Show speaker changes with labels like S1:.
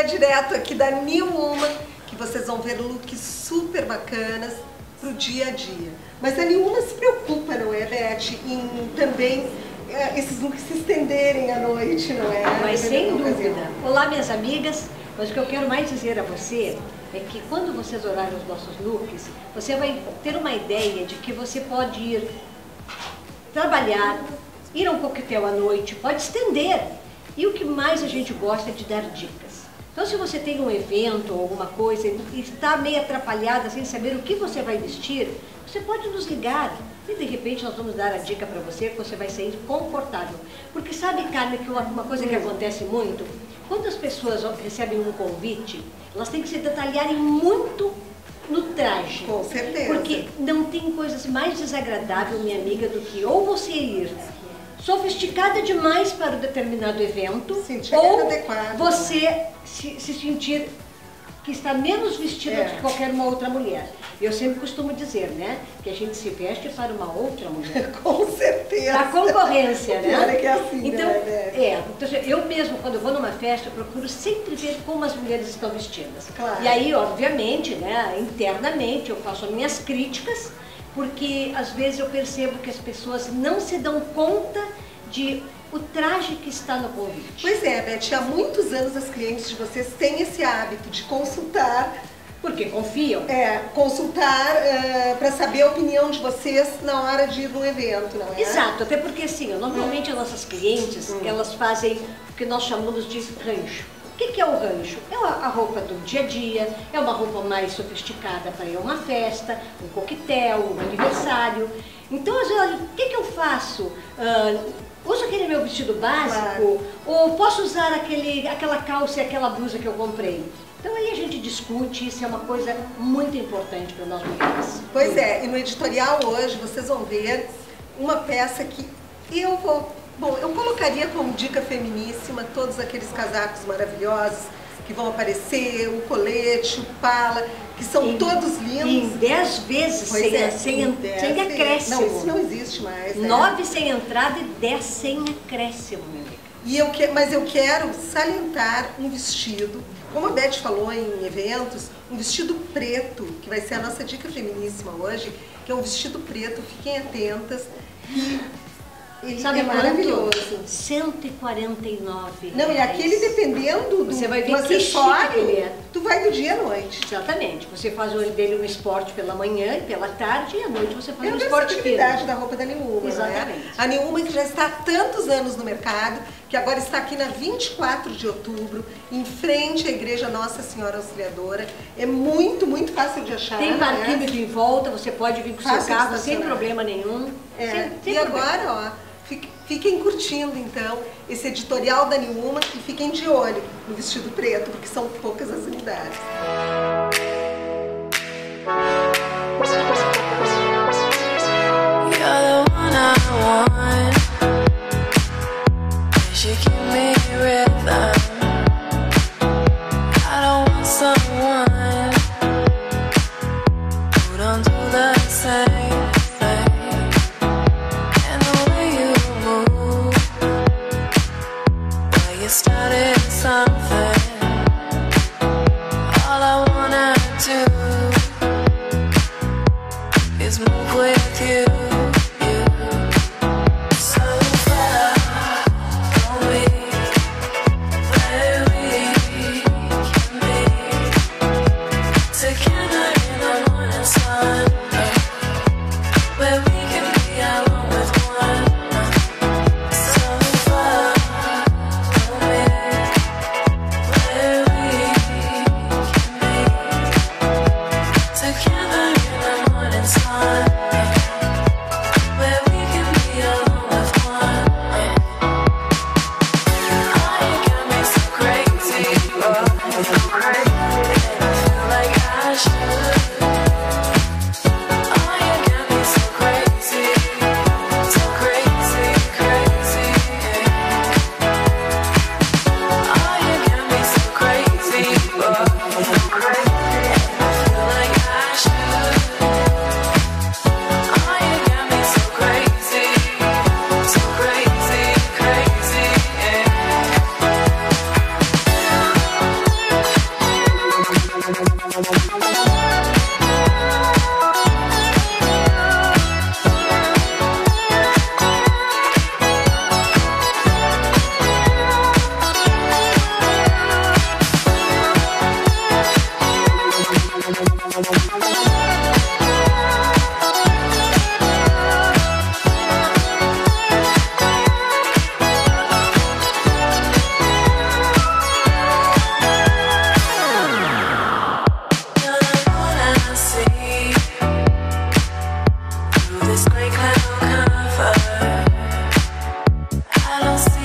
S1: é direto aqui da New Woman, que vocês vão ver looks super bacanas pro dia a dia. Mas a New Woman se preocupa, não é, Beth, em também esses looks se estenderem à noite, não é?
S2: Mas sem dúvida. Olá, minhas amigas, mas o que eu quero mais dizer a você é que quando vocês olharem os nossos looks, você vai ter uma ideia de que você pode ir trabalhar, ir a um coquetel à noite, pode estender. E o que mais a gente gosta é de dar dicas. Então, se você tem um evento ou alguma coisa e está meio atrapalhada sem saber o que você vai vestir, você pode nos ligar e de repente nós vamos dar a dica para você que você vai sair confortável. Porque sabe, Carmen, que uma coisa que acontece muito, quando as pessoas recebem um convite, elas têm que se detalharem muito no traje.
S1: Com certeza.
S2: Porque não tem coisas mais desagradáveis, minha amiga, do que ou você ir sofisticada demais para um determinado evento, ou você se sentir que está menos vestida do que qualquer uma outra mulher. Eu sempre costumo dizer, né, que a gente se veste para uma outra mulher.
S1: Com certeza.
S2: A concorrência, né?
S1: Olha que é assim,
S2: então,
S1: né?
S2: Então, eu mesmo, quando eu vou numa festa, eu procuro sempre ver como as mulheres estão vestidas.
S1: Claro.
S2: E aí, obviamente, né, internamente, eu faço as minhas críticas, porque às vezes eu percebo que as pessoas não se dão conta de o traje que está no convite.
S1: Pois é, Beth, há muitos anos as clientes de vocês têm esse hábito de consultar.
S2: Porque confiam.
S1: Consultar para saber a opinião de vocês na hora de ir no evento, não é?
S2: Exato, até porque assim, normalmente as nossas clientes, elas fazem o que nós chamamos de rancho. O que é o rancho? É a roupa do dia a dia, é uma roupa mais sofisticada para ir a uma festa, um coquetel, um aniversário. Então, às vezes, o que eu faço? Uso aquele meu vestido básico, ou posso usar aquela calça e aquela blusa que eu comprei? Então aí a gente discute, isso é uma coisa muito importante para nós mulheres.
S1: Pois é, e no editorial hoje vocês vão ver uma peça que eu colocaria como dica feminíssima todos aqueles casacos maravilhosos que vão aparecer, o colete, o pala, que são todos lindos.
S2: Em 10 vezes sem acréscimo.
S1: Não, isso não existe mais, né?
S2: 9 sem entrada e 10 sem acréscimo, meu amigo.
S1: Mas eu quero salientar um vestido, como a Beth falou em eventos, um vestido preto, que vai ser a nossa dica feminíssima hoje, que é um vestido preto, fiquem atentas, que ele é maravilhoso.
S2: 149.
S1: Não, e aquele dependendo do
S2: você vai ver
S1: acessório, tu vai do dia à noite.
S2: Exatamente. Você faz dele no esporte pela manhã e pela tarde, e à noite você faz no esporte fino.
S1: É a versatilidade da roupa da New Woman,
S2: exatamente.
S1: Né? A New Woman que já está há tantos anos no mercado, que agora está aqui na 24 de outubro, em frente à Igreja Nossa Senhora Auxiliadora. É muito, muito fácil de achar.
S2: Tem parquímetro em volta, você pode vir com o seu carro sem problema nenhum.
S1: Sem agora, ó. Fiquem curtindo, então, esse editorial da New Woman e fiquem de olho no vestido preto, porque são poucas as unidades.
S3: Started something. All I wanna não sei.